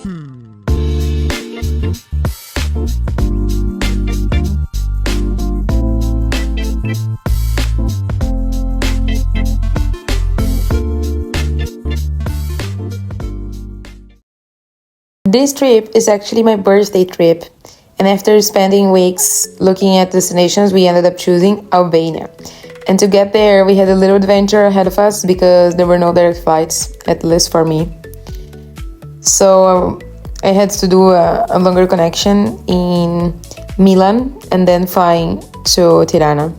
This trip is actually my birthday trip, and after spending weeks looking at destinations, we ended up choosing Albania. And to get there, we had a little adventure ahead of us because there were no direct flights, at least for me. So I had to do a longer connection in Milan and then flying to Tirana.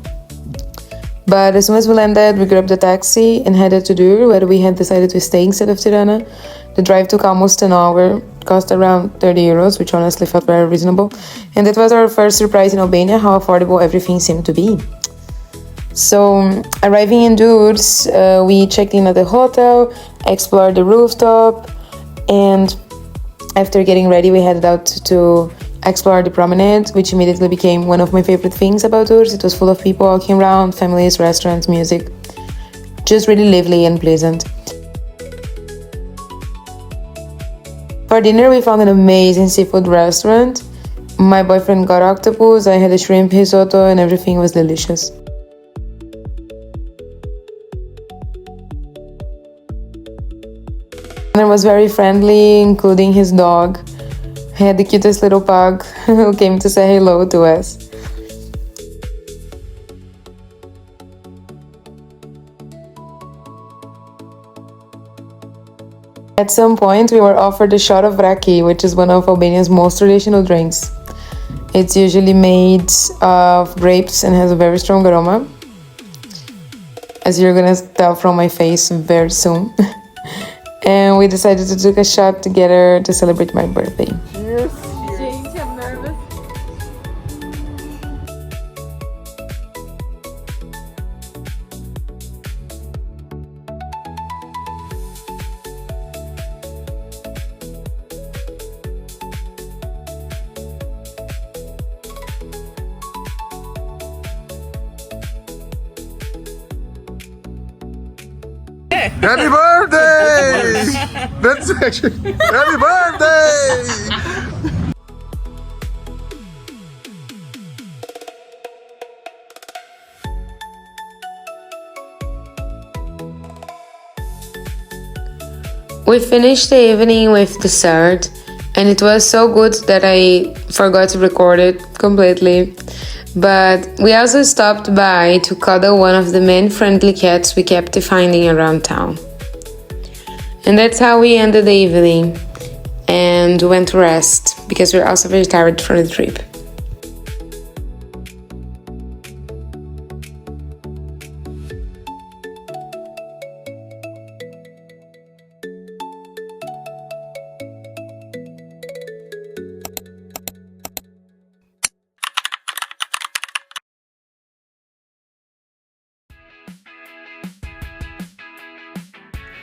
But as soon as we landed, we grabbed a taxi and headed to Durrës, where we had decided to stay instead of Tirana. The drive took almost an hour, cost around 30 euros, which honestly felt very reasonable. And that was our first surprise in Albania, how affordable everything seemed to be. So, arriving in Durrës, we checked in at the hotel, explored the rooftop, and after getting ready, we headed out to explore the promenade, which immediately became one of my favorite things about Durrës. It was full of people walking around, families, restaurants, music. Just really lively and pleasant. For dinner, we found an amazing seafood restaurant. My boyfriend got octopus, I had a shrimp risotto, and everything was delicious. He was very friendly, including his dog. He had the cutest little pug who came to say hello to us. At some point, we were offered a shot of raki, which is one of Albania's most traditional drinks. It's usually made of grapes and has a very strong aroma, as you're gonna tell from my face very soon. And we decided to take a shot together to celebrate my birthday. Yes. Gente, I'm nervous. Happy birthday! That's actually happy birthday! We finished the evening with dessert, and it was so good that I forgot to record it completely. But we also stopped by to cuddle one of the many friendly cats we kept finding around town. And that's how we ended the evening and went to rest because we're also very tired from the trip.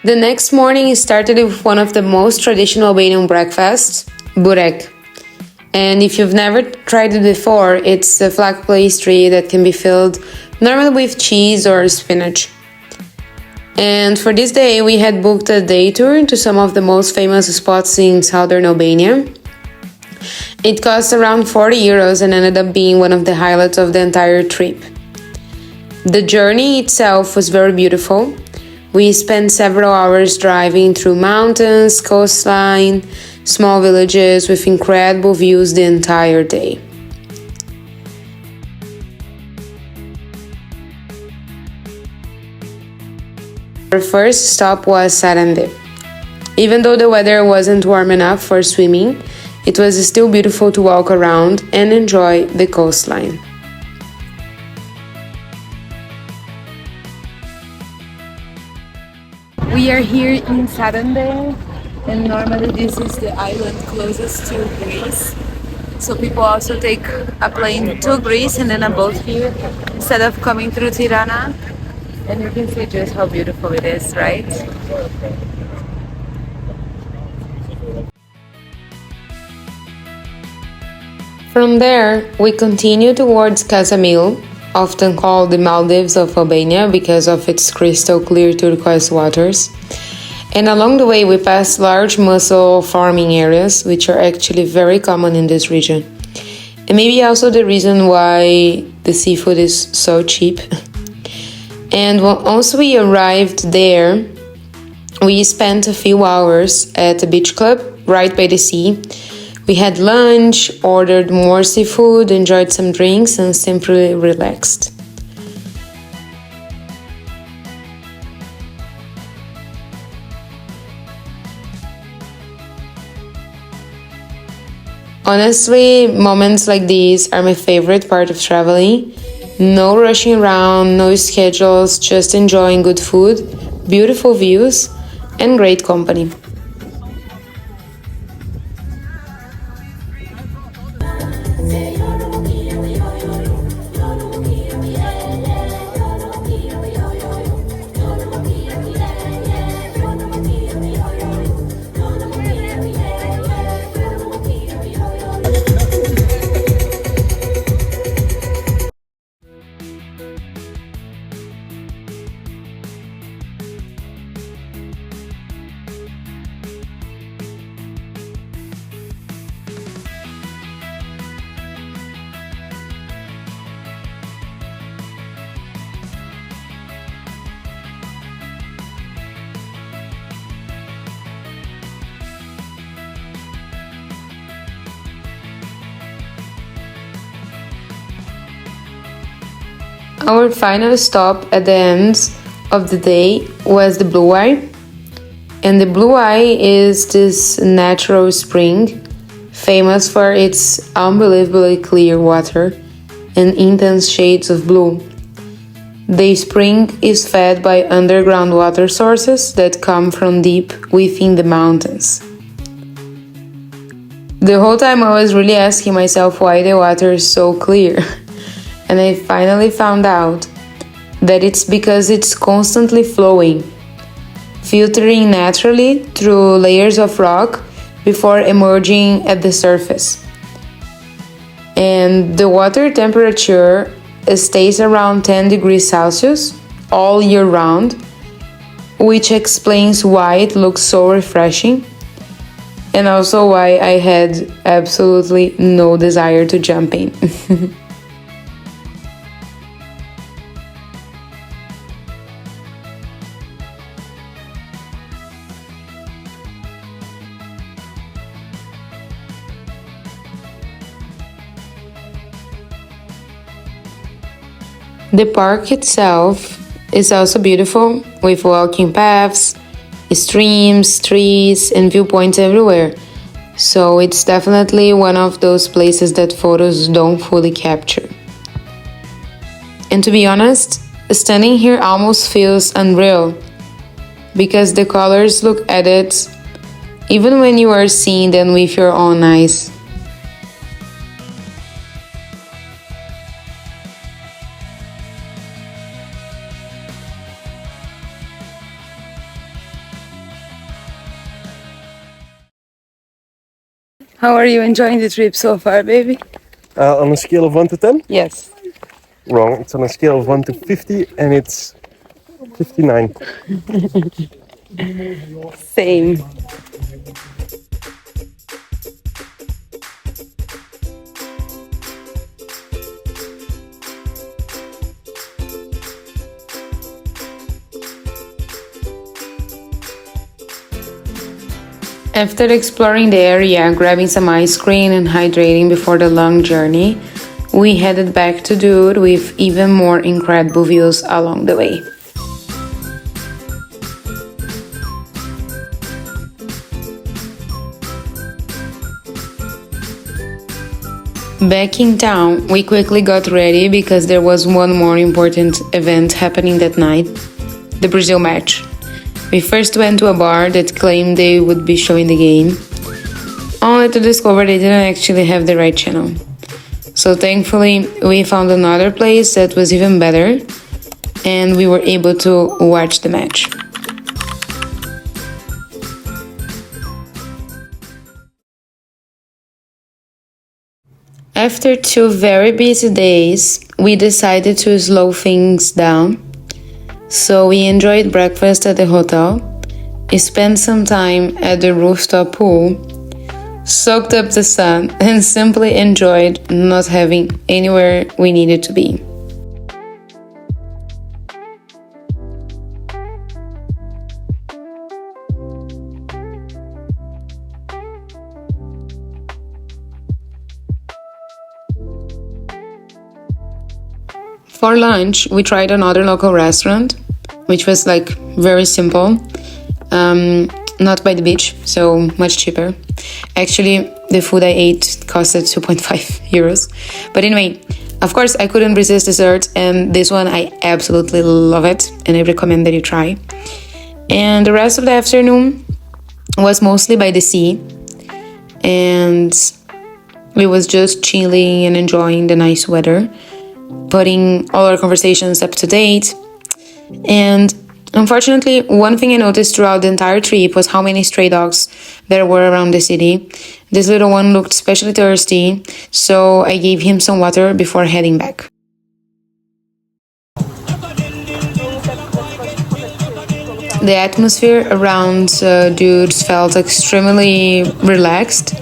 The next morning started with one of the most traditional Albanian breakfasts, burek. And if you've never tried it before, it's a flat pastry that can be filled normally with cheese or spinach. And for this day, we had booked a day tour to some of the most famous spots in southern Albania. It cost around 40 euros and ended up being one of the highlights of the entire trip. The journey itself was very beautiful. We spent several hours driving through mountains, coastline, small villages with incredible views the entire day. Our first stop was Sarandë. Even though the weather wasn't warm enough for swimming, it was still beautiful to walk around and enjoy the coastline. We are here in Sarandë, and normally this is the island closest to Greece. So people also take a plane to Greece and then a boat here instead of coming through Tirana. And you can see just how beautiful it is, right? From there, we continue towards Ksamil, often called the Maldives of Albania because of its crystal clear turquoise waters. And along the way, we passed large mussel farming areas, which are actually very common in this region. And maybe also the reason why the seafood is so cheap. And once we arrived there, we spent a few hours at a beach club right by the sea. We had lunch, ordered more seafood, enjoyed some drinks, and simply relaxed. Honestly, moments like these are my favorite part of traveling. No rushing around, no schedules, just enjoying good food, beautiful views, and great company. Our final stop at the end of the day was the Blue Eye. And the Blue Eye is this natural spring famous for its unbelievably clear water and intense shades of blue. The spring is fed by underground water sources that come from deep within the mountains. The whole time I was really asking myself why the water is so clear. And I finally found out that it's because it's constantly flowing, filtering naturally through layers of rock before emerging at the surface. And the water temperature stays around 10 degrees Celsius all year round, which explains why it looks so refreshing and also why I had absolutely no desire to jump in. The park itself is also beautiful, with walking paths, streams, trees, and viewpoints everywhere. So it's definitely one of those places that photos don't fully capture. And to be honest, standing here almost feels unreal, because the colors look added even when you are seeing them with your own eyes. How are you enjoying the trip so far, baby? On a scale of 1 to 10? Yes. Wrong. It's on a scale of 1 to 50 and it's 59. Same. After exploring the area, grabbing some ice cream and hydrating before the long journey, we headed back to Durrës with even more incredible views along the way. Back in town, we quickly got ready because there was one more important event happening that night, the Brazil match. We first went to a bar that claimed they would be showing the game, only to discover they didn't actually have the right channel. So thankfully, we found another place that was even better, and we were able to watch the match. After 2 very busy days, we decided to slow things down. So we enjoyed breakfast at the hotel, spent some time at the rooftop pool, soaked up the sun, and simply enjoyed not having anywhere we needed to be. For lunch, we tried another local restaurant, which was like very simple, not by the beach, so much cheaper. Actually, the food I ate costed 2.5 euros. But anyway, of course, I couldn't resist dessert, and this one I absolutely love it, and I recommend that you try. And the rest of the afternoon was mostly by the sea, and we was just chilling and enjoying the nice weather, putting all our conversations up to date. And unfortunately, one thing I noticed throughout the entire trip was how many stray dogs there were around the city. This little one looked especially thirsty, so I gave him some water before heading back. The atmosphere around Durrës felt extremely relaxed.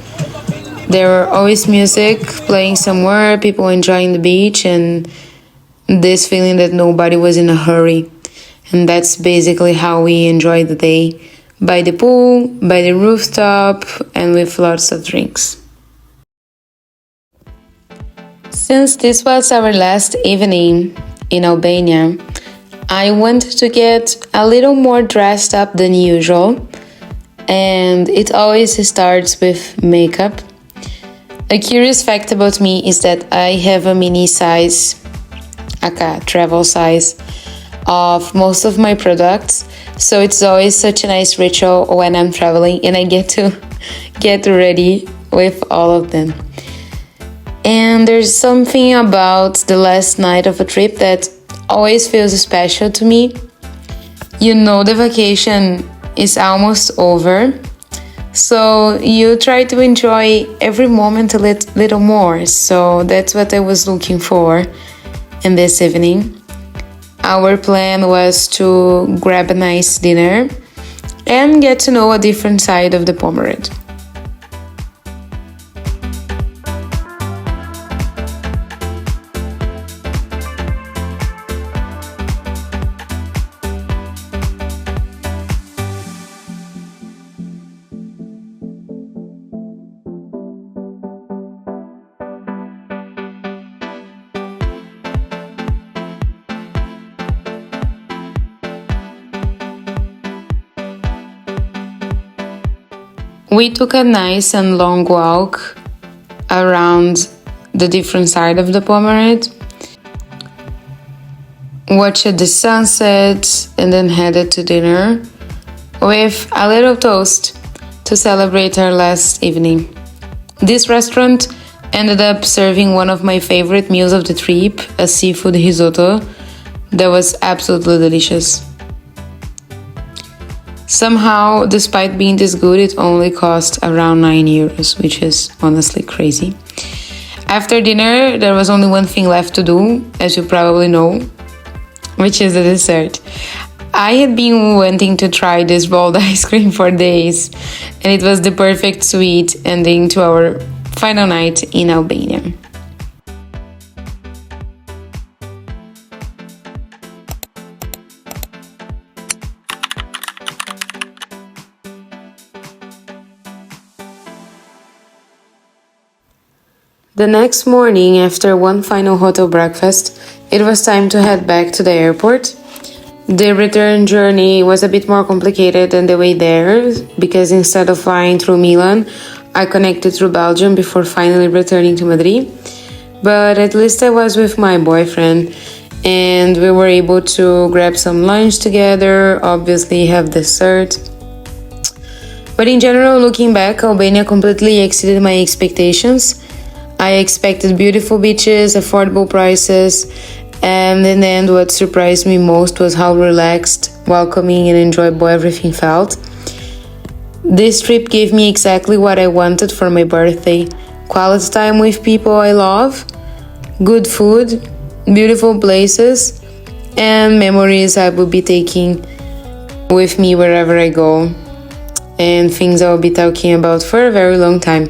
There were always music playing somewhere, people enjoying the beach, and this feeling that nobody was in a hurry. And that's basically how we enjoyed the day, by the pool, by the rooftop, and with lots of drinks. Since this was our last evening in Albania, I wanted to get a little more dressed up than usual, and it always starts with makeup. A curious fact about me is that I have a mini size, aka travel size, of most of my products, so it's always such a nice ritual when I'm traveling and I get to get ready with all of them. And there's something about the last night of a trip that always feels special to me. You know, the vacation is almost over, so you try to enjoy every moment a little more. So that's what I was looking for in this evening. Our plan was to grab a nice dinner and get to know a different side of the Pomerade. We took a nice and long walk around the different side of the Pomerade, watched the sunset, and then headed to dinner with a little toast to celebrate our last evening. This restaurant ended up serving one of my favorite meals of the trip, a seafood risotto that was absolutely delicious. Somehow, despite being this good, it only cost around 9 euros, which is honestly crazy. After dinner, there was only one thing left to do, as you probably know, which is the dessert. I had been wanting to try this rolled ice cream for days, and it was the perfect sweet ending to our final night in Albania. The next morning, after one final hotel breakfast, it was time to head back to the airport. The return journey was a bit more complicated than the way there, because instead of flying through Milan, I connected through Belgium before finally returning to Madrid. But at least I was with my boyfriend, and we were able to grab some lunch together, obviously have dessert. But in general, looking back, Albania completely exceeded my expectations. I expected beautiful beaches, affordable prices, and in the end what surprised me most was how relaxed, welcoming and enjoyable everything felt. This trip gave me exactly what I wanted for my birthday: quality time with people I love, good food, beautiful places, and memories I will be taking with me wherever I go, and things I'll be talking about for a very long time.